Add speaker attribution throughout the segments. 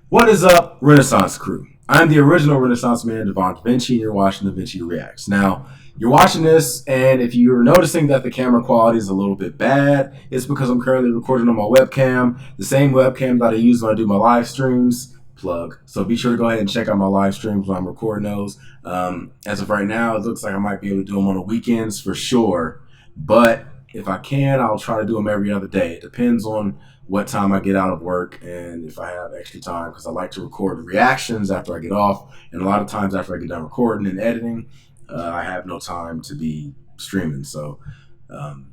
Speaker 1: What is up, Renaissance crew? I'm the original Renaissance man, Devon DaVinci, and you're watching DaVinci Reacts. Now, you're watching this, and if you're noticing that the camera quality is a little bit bad, it's because I'm currently recording on my webcam, the same webcam that I use when I do my live streams. Plug. So be sure to go ahead and check out my live streams when I'm recording those. As of right now, it looks like I might be able to do them on the weekends for sure, but if I can, I'll try to do them every other day. It depends on what time I get out of work and if I have extra time, because I like to record reactions after I get off, and a lot of times after I get done recording and editing, I have no time to be streaming. So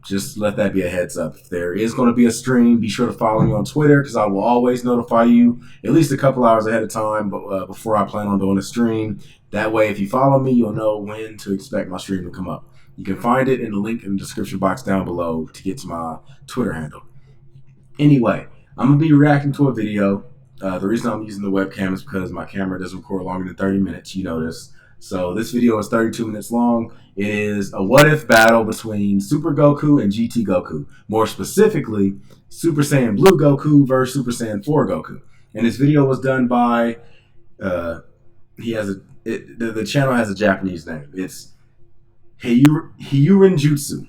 Speaker 1: just let that be a heads up. If there is going to be a stream, be sure to follow me on Twitter, because I will always notify you at least a couple hours ahead of time, but before I plan on doing a stream. That way, if you follow me, you'll know when to expect my stream to come up. You can find it in the link in the description box down below to get to my Twitter handle. Anyway, I'm going to be reacting to a video. The reason I'm using the webcam is because my camera doesn't record longer than 30 minutes, you know this. So this video is 32 minutes long. It is a what-if battle between Super Goku and GT Goku. More specifically, Super Saiyan Blue Goku versus Super Saiyan 4 Goku. And this video was done by, the channel has a Japanese name. It's Hiyurin Jutsu.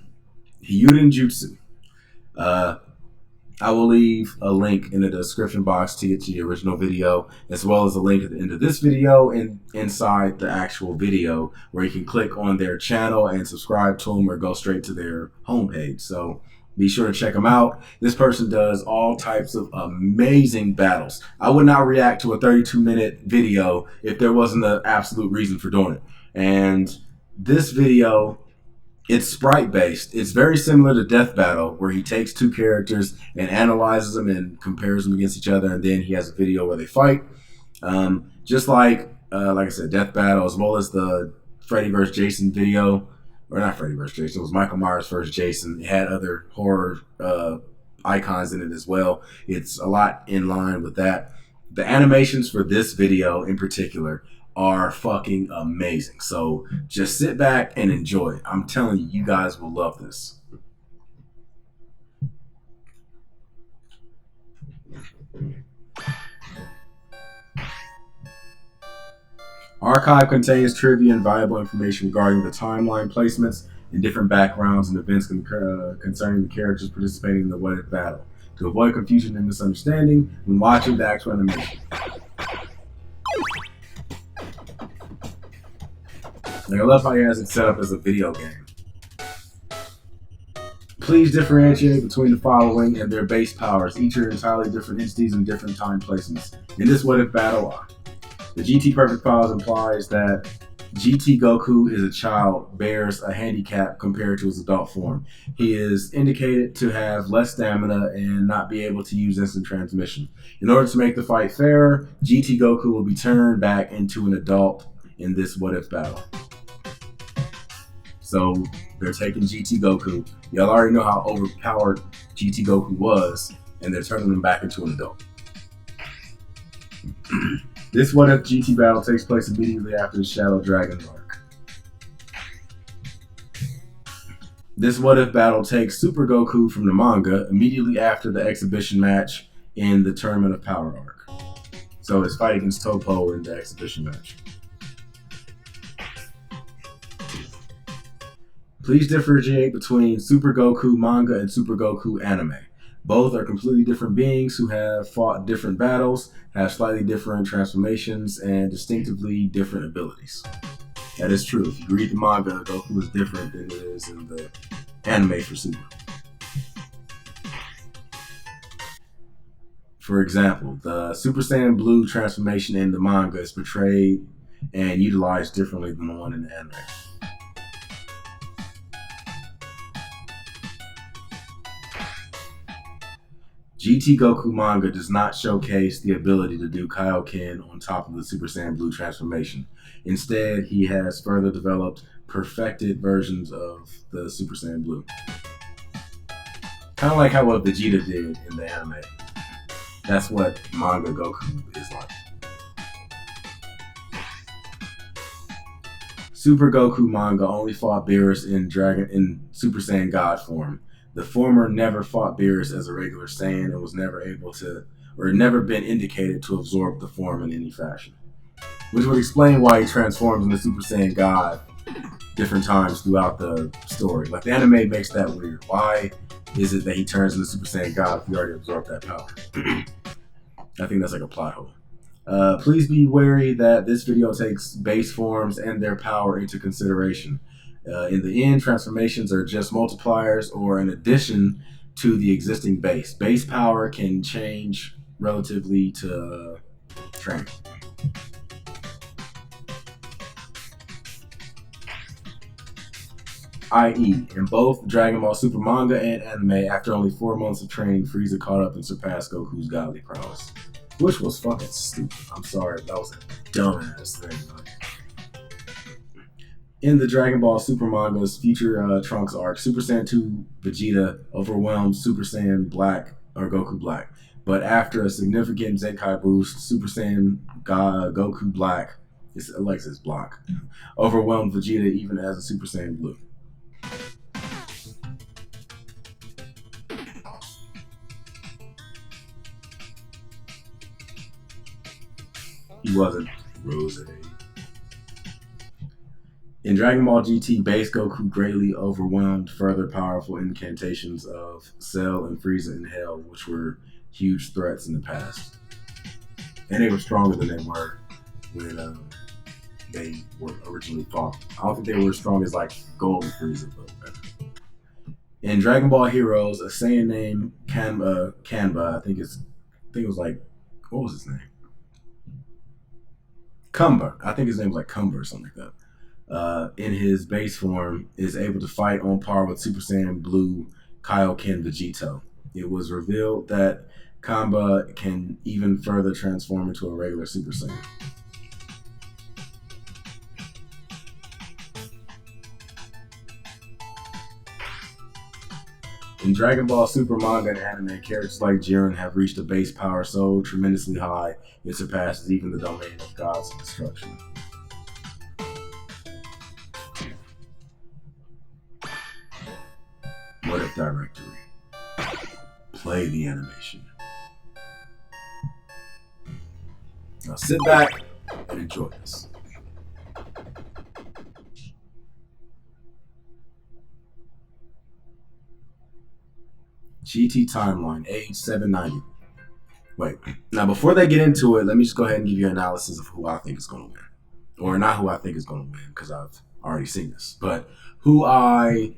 Speaker 1: I will leave a link in the description box to get to the original video, as well as a link at the end of this video and inside the actual video, where you can click on their channel and subscribe to them or go straight to their homepage. So be sure to check them out. This person does all types of amazing battles. I would not react to a 32-minute video if there wasn't an absolute reason for doing it. And this video, it's sprite based. It's very similar to Death Battle, where he takes two characters and analyzes them and compares them against each other, and then he has a video where they fight. Just like I said, Death Battle, as well as the Freddy vs. Jason video, or not Freddy vs. Jason, it was Michael Myers vs. Jason. It had other horror icons in it as well. It's a lot in line with that. The animations for this video in particular are fucking amazing. So just sit back and enjoy it. I'm telling you, you guys will love this. Archive contains trivia and valuable information regarding the timeline placements and different backgrounds and events concerning the characters participating in the what-if battle, to avoid confusion and misunderstanding when watching the actual animation. I love how he has it set up as a video game. Please differentiate between the following and their base powers. Each are entirely different entities and different time placements. In this what-if battle, the GT Perfect Powers implies that GT Goku is a child, bears a handicap compared to his adult form. He is indicated to have less stamina and not be able to use instant transmission. In order to make the fight fairer, GT Goku will be turned back into an adult in this what-if battle. So they're taking GT Goku. Y'all already know how overpowered GT Goku was, and they're turning him back into an adult. This what-if GT battle takes place immediately after the Shadow Dragon arc. This what-if battle takes Super Goku from the manga immediately after the exhibition match in the Tournament of Power arc. So his fight against Topo in the exhibition match. Please differentiate between Super Goku manga and Super Goku anime. Both are completely different beings who have fought different battles, have slightly different transformations, and distinctively different abilities. That is true. If you read the manga, Goku is different than it is in the anime for Super. For example, the Super Saiyan Blue transformation in the manga is portrayed and utilized differently than the one in the anime. GT Goku manga does not showcase the ability to do Kaioken on top of the Super Saiyan Blue transformation. Instead, he has further developed perfected versions of the Super Saiyan Blue. Kind of like how what Vegeta did in the anime. That's what manga Goku is like. Super Goku manga only fought Beerus in Super Saiyan God form. The former never fought Beerus as a regular Saiyan and was never able to or never been indicated to absorb the form in any fashion. Which would explain why he transforms into Super Saiyan God different times throughout the story. Like the anime makes that weird. Why is it that he turns into Super Saiyan God if he already absorbed that power? I think that's like a plot hole. Please be wary that this video takes base forms and their power into consideration. In the end, transformations are just multipliers or an addition to the existing base. Base power can change relatively to training. I.e., in both Dragon Ball Super manga and anime, after only 4 months of training, Frieza caught up and surpassed Goku's godly prowess. Which was fucking stupid. I'm sorry, that was a dumbass thing. In the Dragon Ball Super manga's future Trunks arc, Super Saiyan 2 Vegeta overwhelmed Super Saiyan Black or Goku Black. But after a significant Zenkai boost, Super Saiyan Goku Black, it's Alexis Block, overwhelmed Vegeta even as a Super Saiyan Blue. He wasn't Rose. In Dragon Ball GT, base Goku greatly overwhelmed further powerful incantations of Cell and Frieza in Hell, which were huge threats in the past. And they were stronger than they were when they were originally fought. I don't think they were as strong as like Gold and Frieza, but in Dragon Ball Heroes, a Saiyan named Kanba, I think it was like, what was his name? Kumba. I think his name was like Kumba or something like that. In his base form, is able to fight on par with Super Saiyan Blue Kaioken Vegito. It was revealed that Kamba can even further transform into a regular Super Saiyan. In Dragon Ball Super manga and anime, characters like Jiren have reached a base power so tremendously high it surpasses even the domain of gods of destruction. What if directory? Play the animation. Now sit back and enjoy this. GT timeline, age 790. Wait, now before they get into it, let me just go ahead and give you an analysis of who I think is going to win. Or not who I think is going to win, because I've already seen this. But who I,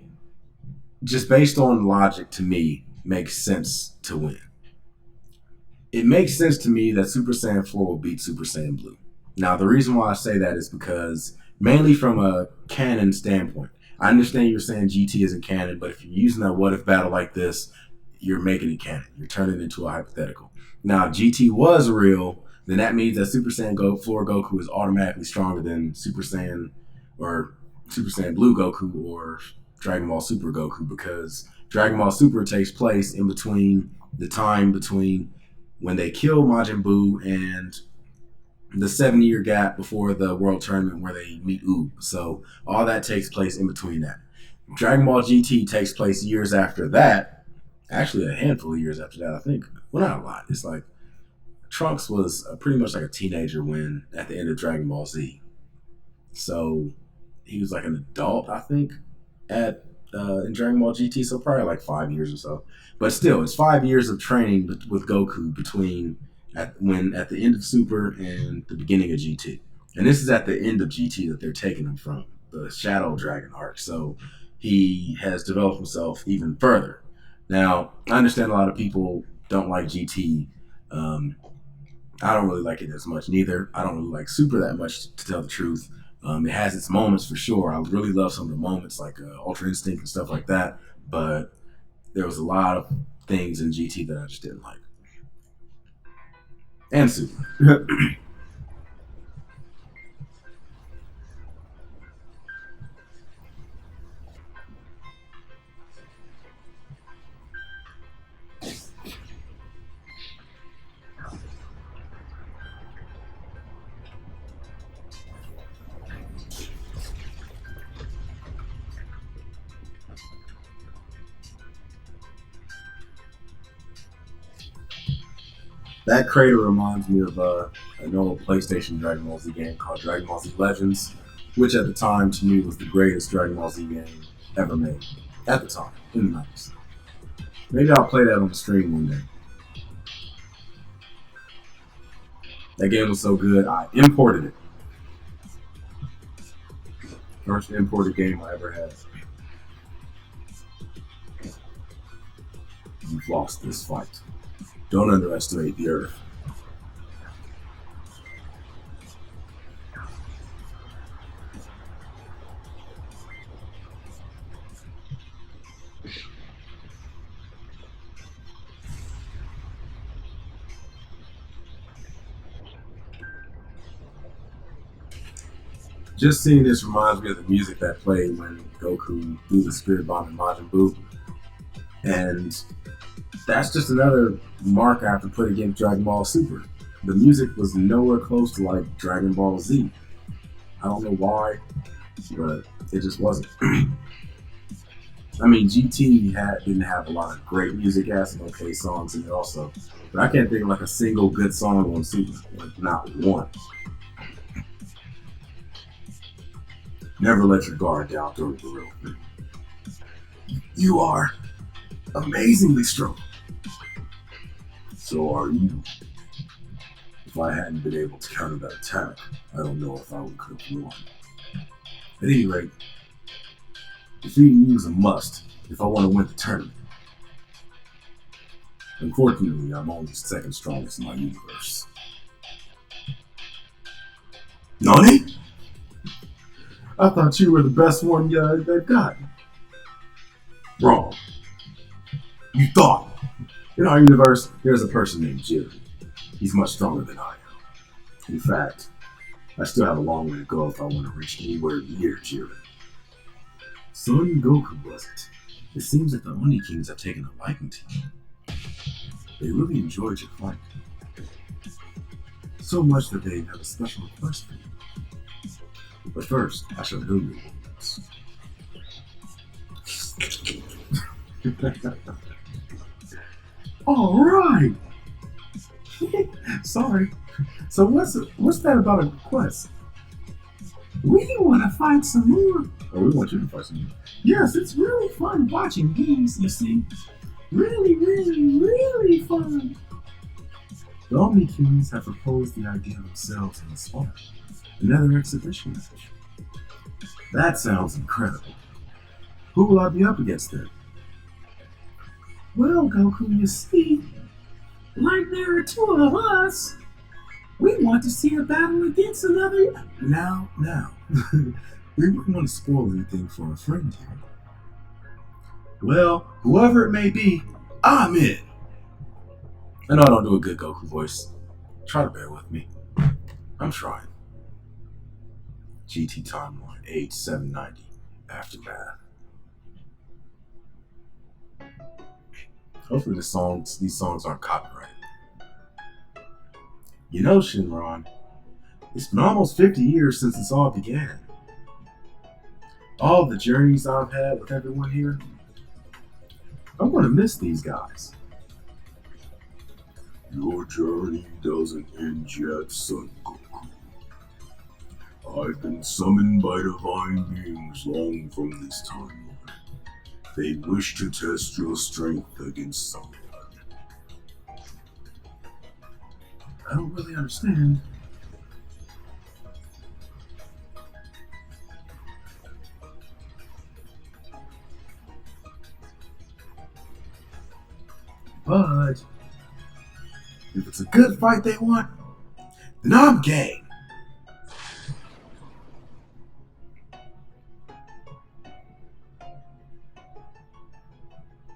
Speaker 1: just based on logic to me, makes sense to win. It makes sense to me that Super Saiyan 4 will beat Super Saiyan Blue. Now, the reason why I say that is because, mainly from a canon standpoint, I understand you're saying GT isn't canon, but if you're using that what if battle like this, you're making it canon. You're turning it into a hypothetical. Now, if GT was real, then that means that Super Saiyan 4 Goku is automatically stronger than Super Saiyan or Super Saiyan Blue Goku or Dragon Ball Super Goku, because Dragon Ball Super takes place in between the time between when they kill Majin Buu and the 7-year gap before the World Tournament where they meet Oob. So all that takes place in between that. Dragon Ball GT takes place years after that. Actually, a handful of years after that, I think. Well, not a lot. It's like Trunks was pretty much like a teenager when at the end of Dragon Ball Z. So he was like an adult, I think, at in Dragon Ball GT. So probably like 5 years or so. But still, it's 5 years of training with Goku between at the end of Super and the beginning of GT. And this is at the end of GT that they're taking him from, the Shadow Dragon arc. So he has developed himself even further. Now, I understand a lot of people don't like GT. I don't really like it as much neither. I don't really like Super that much, to tell the truth. It has its moments for sure. I really love some of the moments like Ultra Instinct and stuff like that. But there was a lot of things in GT that I just didn't like. And Super. That crater reminds me of an old PlayStation Dragon Ball Z game called Dragon Ball Z Legends, which at the time to me was the greatest Dragon Ball Z game ever made. At the time, in the 90s. Maybe I'll play that on the stream one day. That game was so good, I imported it. First imported game I ever had. You've lost this fight. Don't underestimate the Earth. Just seeing this reminds me of the music that played when Goku threw the Spirit Bomb in Majin Buu. And that's just another mark I have to put against Dragon Ball Super. The music was nowhere close to like Dragon Ball Z. I don't know why, but it just wasn't. I mean, GT didn't have a lot of great music, had some okay songs in it also. But I can't think of like a single good song on Super, like not one. Never let your guard down during the real thing. You are amazingly strong. So are you. If I hadn't been able to counter that attack, I don't know if I could have won. At any rate, defeating you is a must if I want to win the tournament. Unfortunately, I'm only second strongest in my universe. Nani? I thought you were the best one that got. Wrong. You thought. In our universe, there's a person named Jiren. He's much stronger than I am. In fact, I still have a long way to go if I want to reach anywhere near Jiren. Son Goku wasn't. It seems that the Oni Kings have taken a liking to you. They really enjoyed your fight. So much that they have a special request for you. But first, I shall heal your wounds. All right. Sorry. So what's that about a request? We want to fight some more. Oh, we want you to fight some more. Yes, it's really fun watching these, you see. Really, really, really fun. The Omni Kings have proposed the idea themselves in the spot. Another exhibition match. That sounds incredible. Who will I be up against then? Well, Goku, you see, like there are two of us. We want to see a battle against another. Now. We wouldn't want to spoil anything for a friend here. Well, whoever it may be, I'm in. I know I don't do a good Goku voice. Try to bear with me. I'm trying. GT Timeline, age 790, Aftermath. Hopefully these songs aren't copyrighted. You know, Shinron, it's been almost 50 years since this all began. All the journeys I've had with everyone here, I'm going to miss these guys. Your journey doesn't end yet, Son Goku. I've been summoned by divine beings long from this time. They wish to test your strength against someone. I don't really understand. But if it's a good fight they want, then I'm game.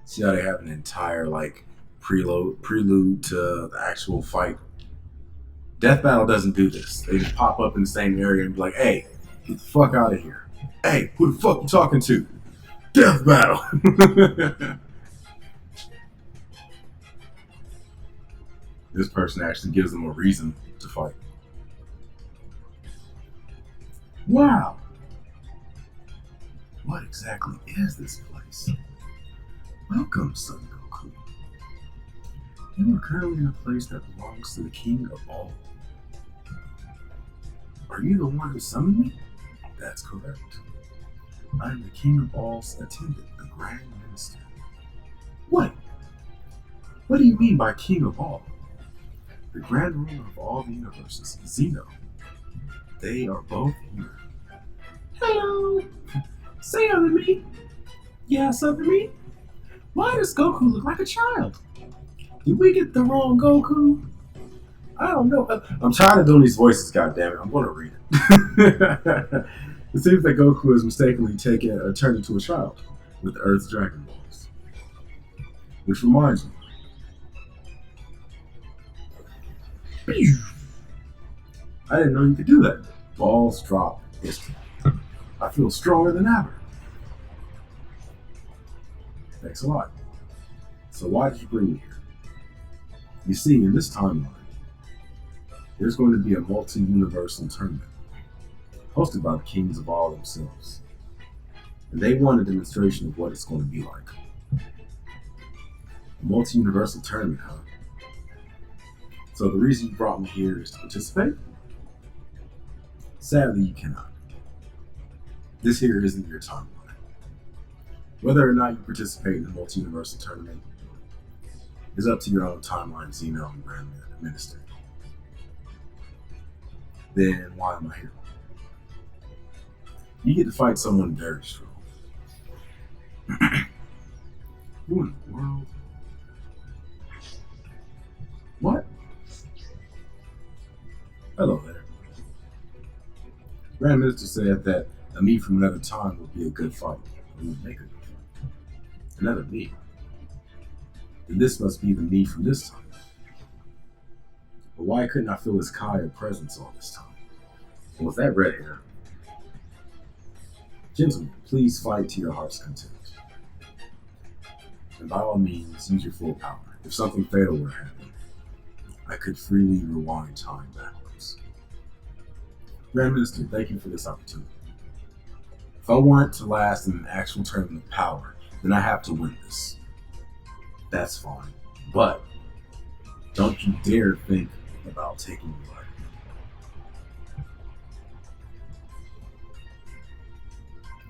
Speaker 1: See how they have an entire prelude to the actual fight. Death Battle doesn't do this. They just pop up in the same area and be like, hey, get the fuck out of here. Hey, who the fuck you talking to? Death Battle. This person actually gives them a reason to fight. Wow. What exactly is this place? Welcome, Son Goku. You are currently in a place that belongs to the king of all. Are you the one who summoned me? That's correct. I am the king of all's attendant, the grand minister. What? What do you mean by king of all? The grand ruler of all the universes, Zeno. They are both here. Hello! Say other me. Yes, other me. Why does Goku look like a child? Did we get the wrong Goku? I don't know. I'm tired of doing these voices, goddammit. I'm going to read it. It seems that Goku has mistakenly turned into a child with the Earth's Dragon Balls. Which reminds me. I didn't know you could do that. Balls drop instantly. I feel stronger than ever. Thanks a lot. So why did you bring me here? You see, in this timeline, there's going to be a multi-universal tournament hosted by the kings of all themselves. And they want a demonstration of what it's going to be like. A multi-universal tournament, huh? So the reason you brought me here is to participate? Sadly, you cannot. This here isn't your timeline. Whether or not you participate in the multi-universal tournament is up to your own timeline, Zeno and Grand Minister. Then why am I here? You get to fight someone very strong. Who in the world? What? Hello there. Grand Minister said that a me from another time would be a good fight. It would make a good fight. Another me. Then this must be the me from this time. But why couldn't I feel his Kaya presence all this time? And with that red hair? Gentlemen, please fight to your heart's content. And by all means, use your full power. If something fatal were to happen, I could freely rewind time backwards. Grand Minister, thank you for this opportunity. If I want to last in an actual tournament of power, then I have to win this. That's fine. But don't you dare think about taking me life.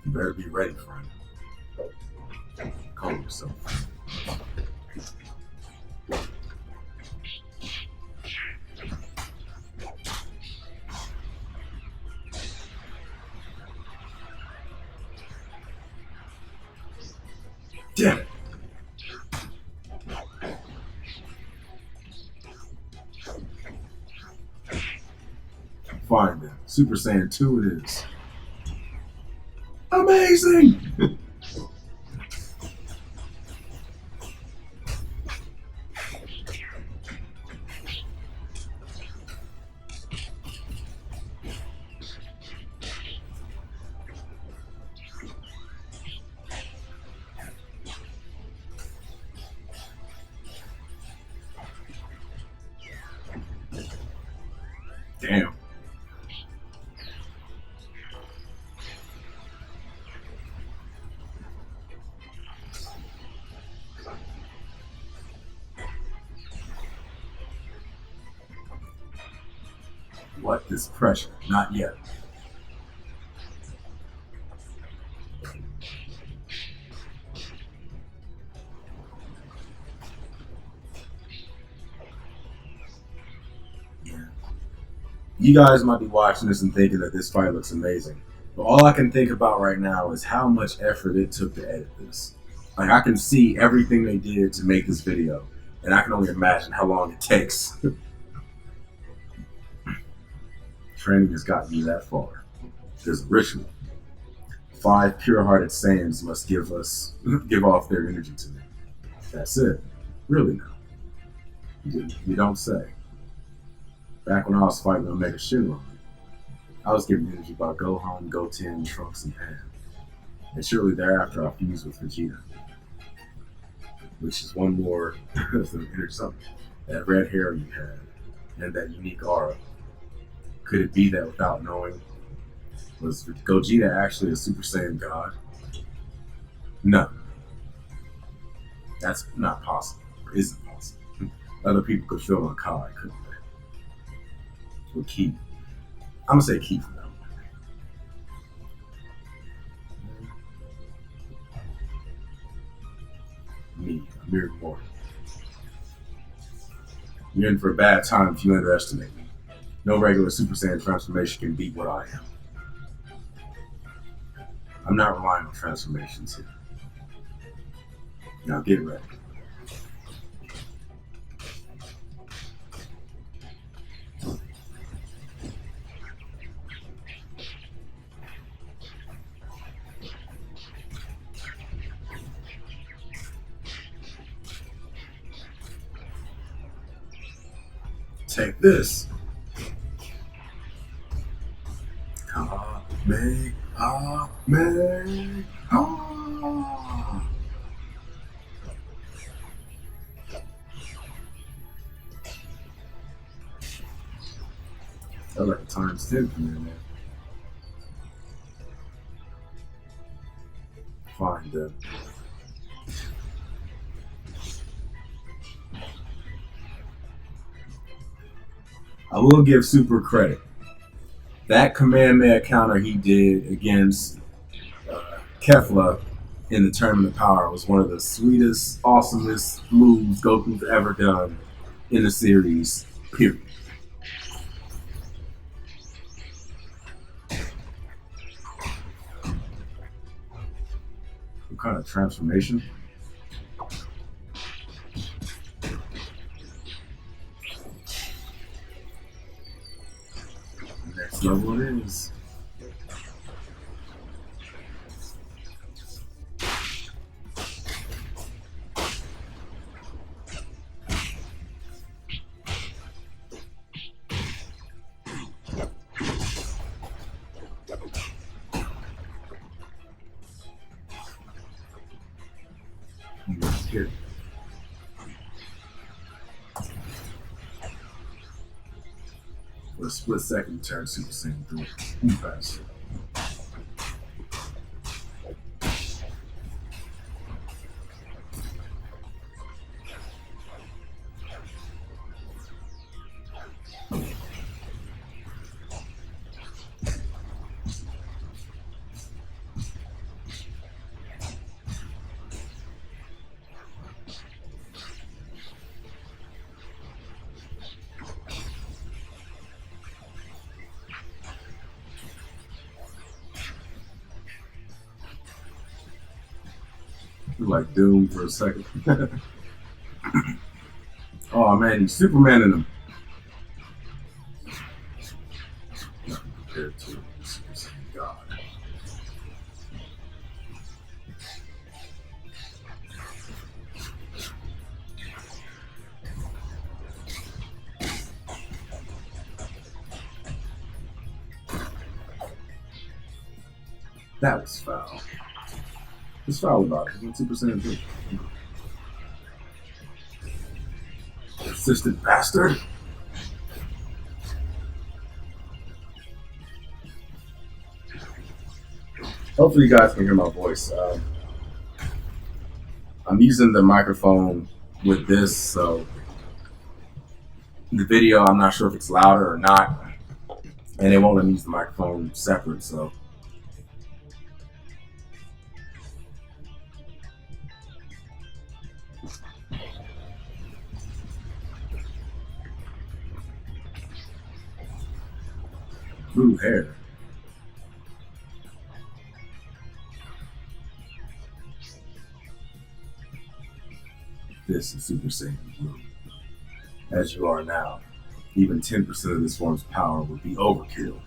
Speaker 1: You better be ready, friend. Calm yourself. Damn it. Fine then. Super Saiyan 2 it is. Amazing! Damn. What is pressure? Not yet. Yeah. You guys might be watching this and thinking that this fight looks amazing. But all I can think about right now is how much effort it took to edit this. Like, I can see everything they did to make this video. And I can only imagine how long it takes. Training has gotten me that far. There's a ritual. 5 pure-hearted Saiyans must give off their energy to me. That's it. Really now. You don't say. Back when I was fighting Omega Shinron, I was given energy by Gohan, Goten, Trunks, and Pan. And shortly thereafter, I fused with Vegeta. Which is one more of the energy something. That red hair you had, and that unique aura. Could it be that without knowing, was Gogeta actually a Super Saiyan God? No. That's not possible, or isn't possible. Other people could feel on Kai, couldn't they? Or Keith. I'm gonna say Keith now. Me, a mere mortal. You're in for a bad time if you underestimate me. No regular Super Saiyan transformation can beat what I am. I'm not relying on transformations here. Now get ready. Take this. Kamehameha. I like a times 10 from there, man. Fine, then. I will give Super credit. That Kamehameha counter he did against Kefla in the Tournament of Power was one of the sweetest, awesomest moves Goku's ever done in the series, period. What kind of transformation? Next level it is. Here. For a split second, turn Super Saiyan 3. Too fast. Like Doom for a second. Oh man, he's Superman in him. Not compared to God. That was foul. What's foul about it? It's 2% good. Persistent bastard. Hopefully you guys can hear my voice. I'm using the microphone with this, so the video, I'm not sure if it's louder or not, and it won't let me use the microphone separate, so. Blue hair. This is Super Saiyan Blue. As you are now, even 10% of this form's power would be overkill.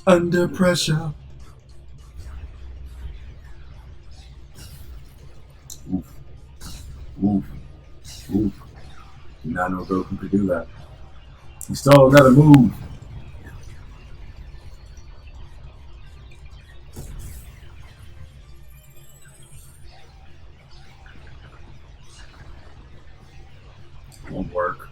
Speaker 1: Under pressure. Oof. Oof. Oof. Did not know Goku could do that. He stole another move. Won't work.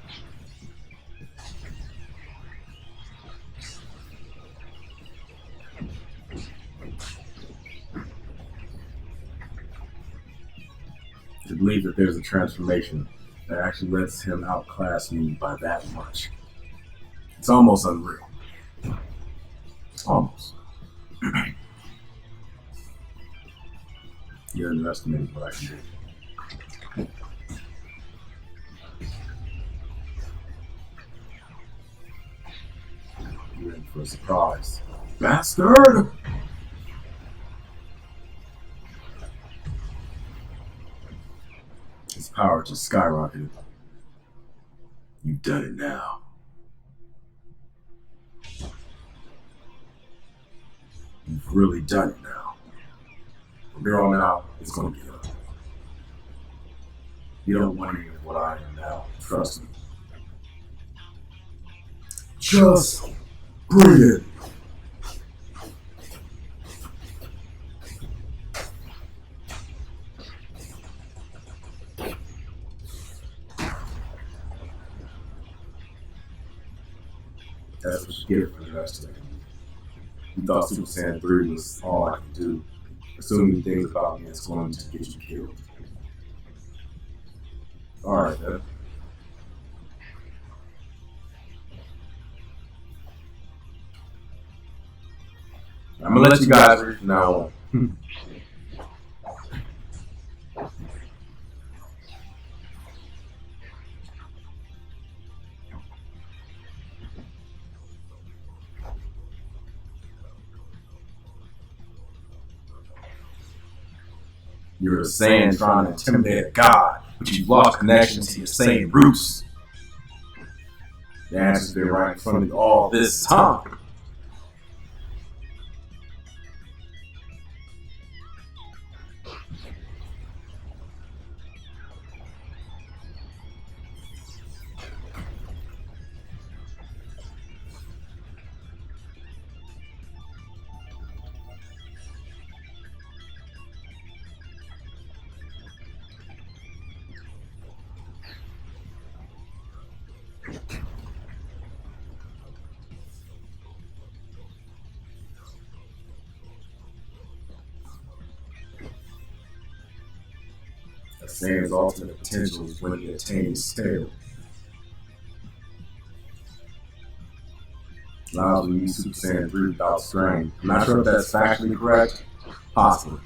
Speaker 1: that there's a transformation that actually lets him outclass me by that much. It's almost unreal. Almost. You're underestimating what I can do. You're in for a surprise. Bastard! His power just skyrocketed. You've done it now. You've really done it now. From here on out, it's going to be up. You don't want any of what I am now. Trust me. Just bring it. That's what you get for investigating. You thought Super Saiyan 3 was all I could do. Assuming things about me is going to get you killed. Alright, then. I'm gonna let you guys read from now on. You're a Saiyan trying to intimidate a god, but you've lost connection to your Saiyan roots. The answer's been right in front of you all this time. A Saiyan's ultimate potential is when he attains tail. Allows him to use Super Saiyan 3 without strain. I'm not sure if that's factually correct. Possibly.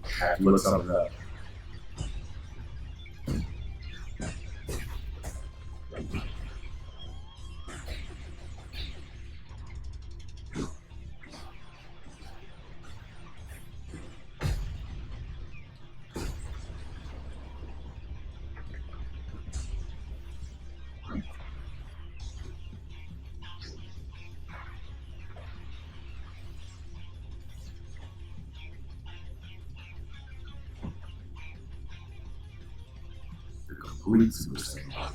Speaker 1: I have to look something up. Complete Super Saiyan.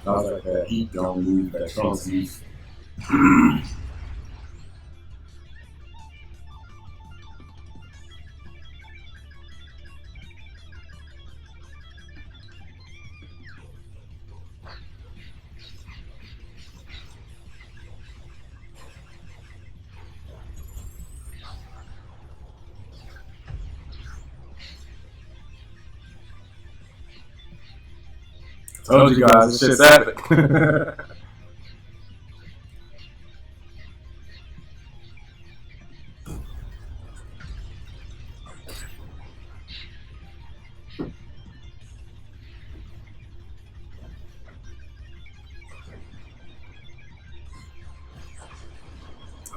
Speaker 1: Sounds like that heat don't move, that Trump's heat. Told you guys, this shit's epic.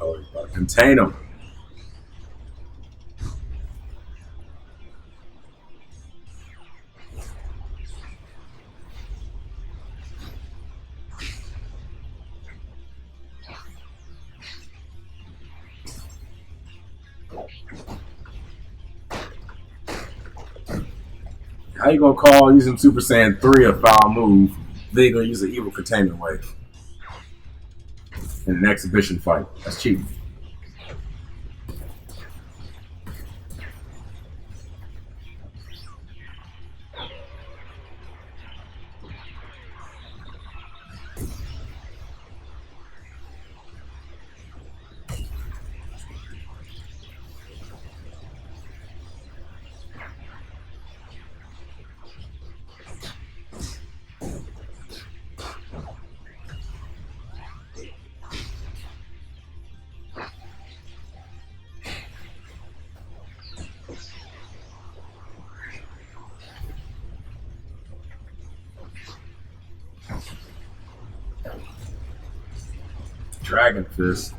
Speaker 1: Oh, you gotta contain them. How you gonna call using Super Saiyan 3 a foul move? Then you gonna use an evil containment wave in an exhibition fight? That's cheating. Dragon Fist.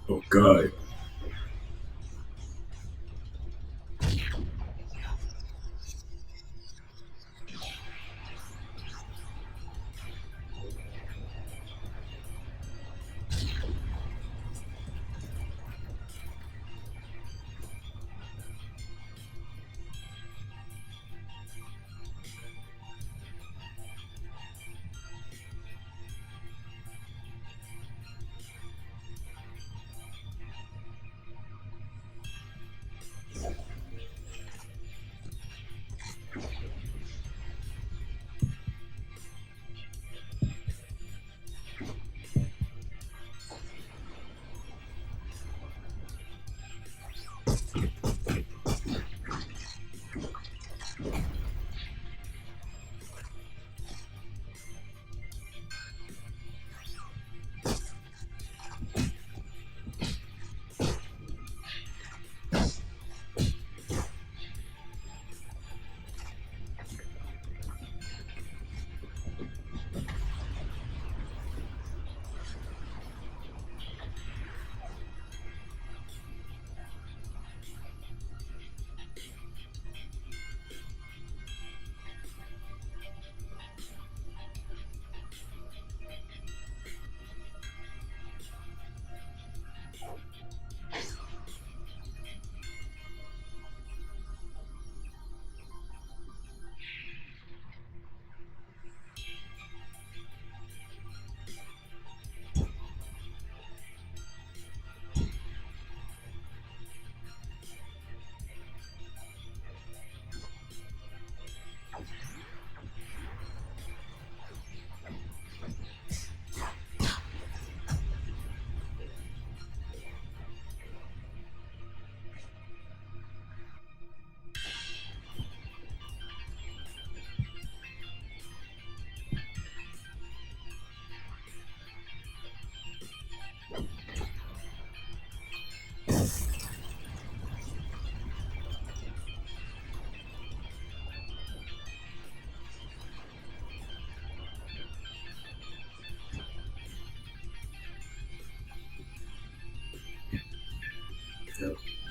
Speaker 1: Oh god.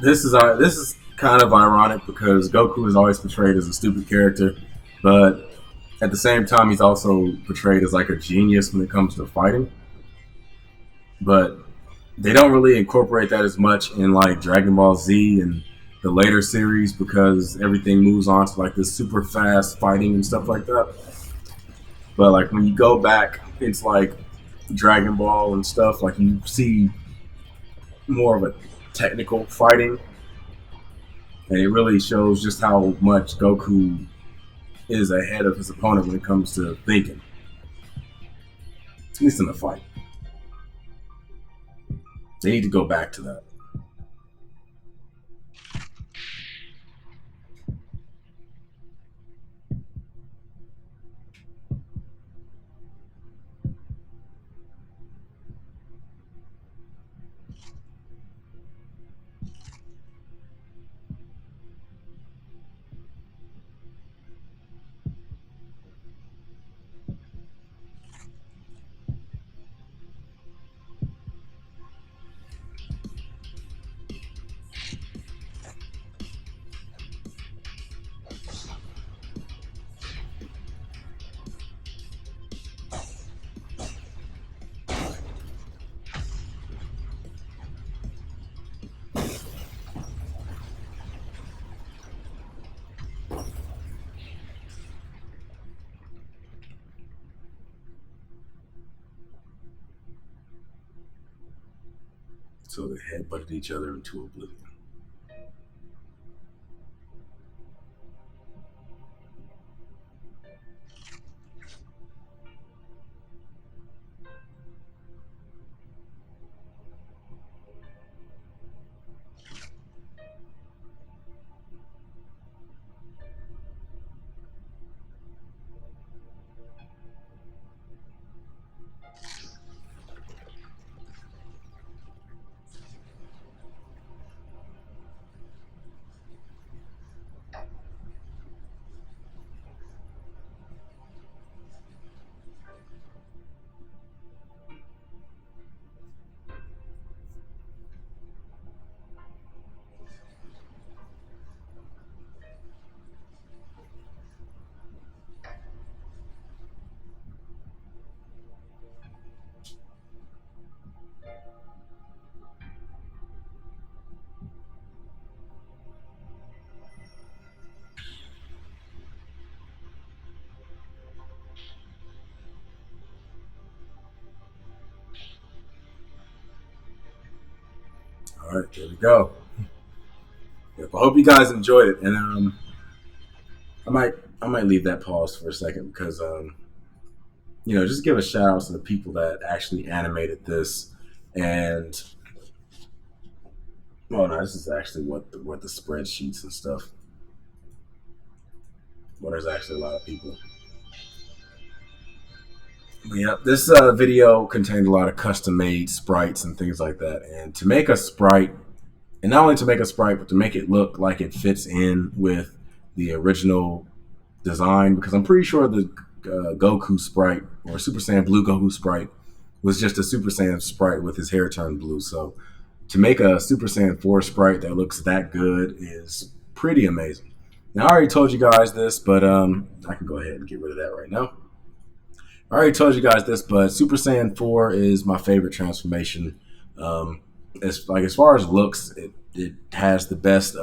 Speaker 1: This is kind of ironic because Goku is always portrayed as a stupid character, but at the same time he's also portrayed as like a genius when it comes to fighting. but they don't really incorporate that as much in like Dragon Ball Z and the later series because everything moves on to like this super fast fighting and stuff like that. But like when you go back, it's like Dragon Ball and stuff. Like you see more of a technical fighting, and it really shows just how much Goku is ahead of his opponent when it comes to thinking, at least in the fight. They need to go back to that. So they headbutted each other into oblivion. All right, there we go. Yep, I hope you guys enjoyed it, and I might I might leave that pause for a second because just give a shout out to the people that actually animated this. And well, no, this is actually what the spreadsheets and stuff. Well, there's actually a lot of people. But yeah, this video contained a lot of custom made sprites and things like that. And to make a sprite, and not only to make a sprite, but to make it look like it fits in with the original design, because I'm pretty sure the Goku sprite or Super Saiyan Blue Goku sprite was just a Super Saiyan sprite with his hair turned blue. So to make a Super Saiyan 4 sprite that looks that good is pretty amazing. Now, I already told you guys this, but I can go ahead and get rid of that right now. I already told you guys this, but Super Saiyan 4 is my favorite transformation. As far as looks, it has the best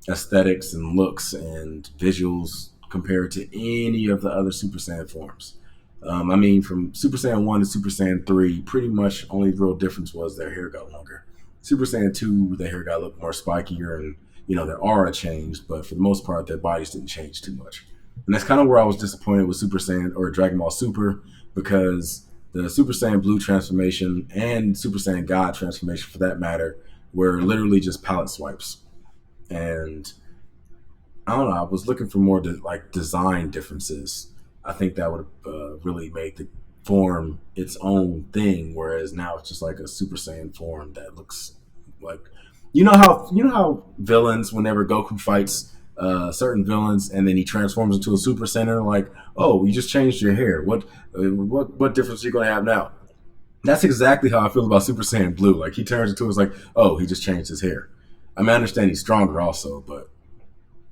Speaker 1: aesthetics and looks and visuals compared to any of the other Super Saiyan forms. From Super Saiyan 1 to Super Saiyan 3, pretty much only real difference was their hair got longer. Super Saiyan 2, their hair got a little more spikier and, their aura changed, but for the most part, their bodies didn't change too much. And that's kind of where I was disappointed with Super Saiyan or Dragon Ball Super, because the Super Saiyan Blue transformation and Super Saiyan God transformation, for that matter, were literally just palette swipes. And I don't know, I was looking for more design differences. I think that would have really made the form its own thing, whereas now it's just like a Super Saiyan form that looks like how villains, whenever Goku fights certain villains and then he transforms into a Super Saiyan, like, oh, you just changed your hair. What difference are you gonna have now? That's exactly how I feel about Super Saiyan Blue. Like, he turns into it, it's like, oh, he just changed his hair. I mean, I understand he's stronger also, but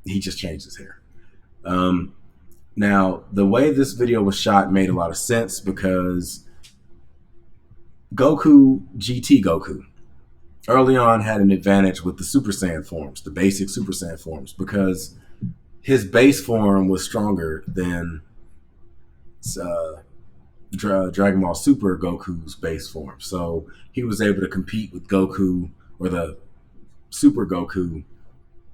Speaker 1: he just changed his hair. Now, the way this video was shot made a lot of sense because Goku, GT Goku, early on had an advantage with the Super Saiyan forms, the basic Super Saiyan forms, because his base form was stronger than Dragon Ball Super Goku's base form. So he was able to compete with Goku or the Super Goku,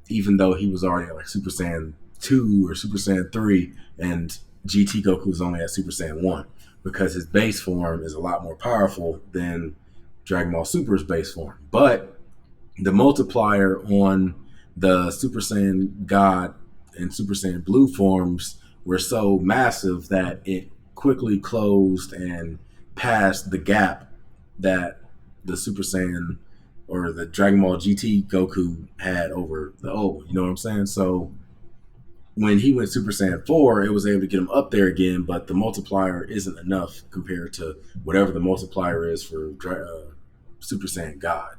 Speaker 1: even though he was already at like Super Saiyan 2 or Super Saiyan 3, and GT Goku was only at Super Saiyan 1, because his base form is a lot more powerful than Dragon Ball Super's base form. But the multiplier on the Super Saiyan God and Super Saiyan Blue forms were so massive that it quickly closed and passed the gap that the Super Saiyan or the Dragon Ball GT Goku had over the old. You know what I'm saying? So when he went Super Saiyan 4, it was able to get him up there again, but the multiplier isn't enough compared to whatever the multiplier is for Super Saiyan God.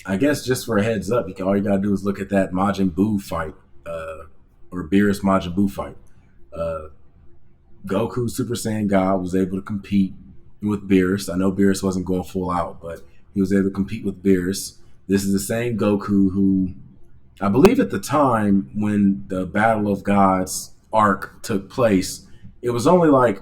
Speaker 1: I guess just for a heads up, all you gotta do is look at that Majin Buu fight, or Beerus Majin Buu fight. Goku Super Saiyan God was able to compete with Beerus. I know Beerus wasn't going full out, but he was able to compete with Beerus. This is the same Goku who, I believe at the time when the Battle of Gods arc took place, it was only like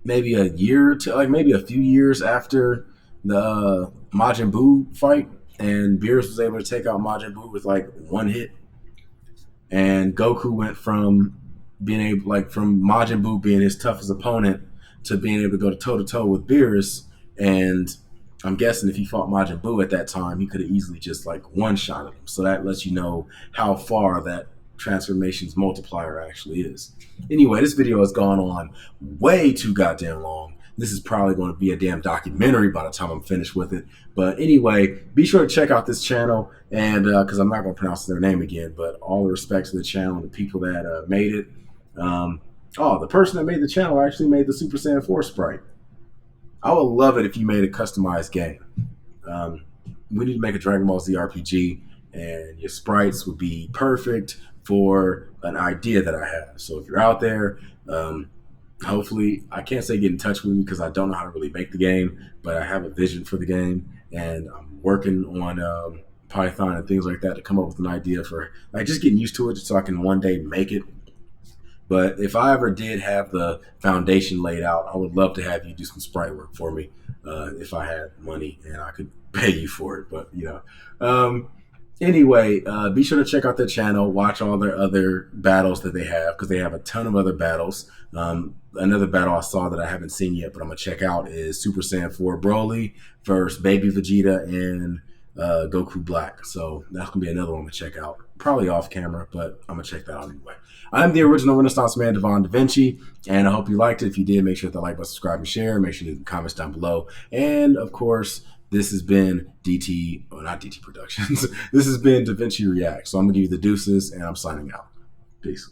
Speaker 1: maybe a year to like maybe a few years after the Majin Buu fight, and Beerus was able to take out Majin Buu with like one hit. And Goku went from being able, like, from Majin Buu being his toughest opponent to being able to go toe to toe with Beerus. And I'm guessing if he fought Majin Buu at that time, he could have easily just like one shot at him. So that lets you know how far that transformation's multiplier actually is. Anyway, this video has gone on way too goddamn long. This is probably going to be a damn documentary by the time I'm finished with it. But anyway, be sure to check out this channel, and because I'm not going to pronounce their name again, but all the respect to the channel and the people that made it. The person that made the channel actually made the Super Saiyan 4 sprite. I would love it if you made a customized game. We need to make a Dragon Ball Z RPG, and your sprites would be perfect for an idea that I have. So if you're out there, hopefully, I can't say get in touch with me because I don't know how to really make the game, but I have a vision for the game, and I'm working on Python and things like that to come up with an idea for like just getting used to it so I can one day make it. But if I ever did have the foundation laid out, I would love to have you do some sprite work for me if I had money and I could pay you for it. But, anyway, be sure to check out their channel, watch all their other battles that they have, because they have a ton of other battles. Another battle I saw that I haven't seen yet, but I'm going to check out is Super Saiyan 4 Broly versus Baby Vegeta and Goku Black. So that's going to be another one to check out. Probably off camera, but I'm going to check that out anyway. I'm the original Renaissance man, Devon DaVinci, and I hope you liked it. If you did, make sure to hit the like button, subscribe, and share. Make sure to leave the comments down below. And, of course, this has been not DT Productions. This has been DaVinci Reacts. So I'm going to give you the deuces, and I'm signing out. Peace.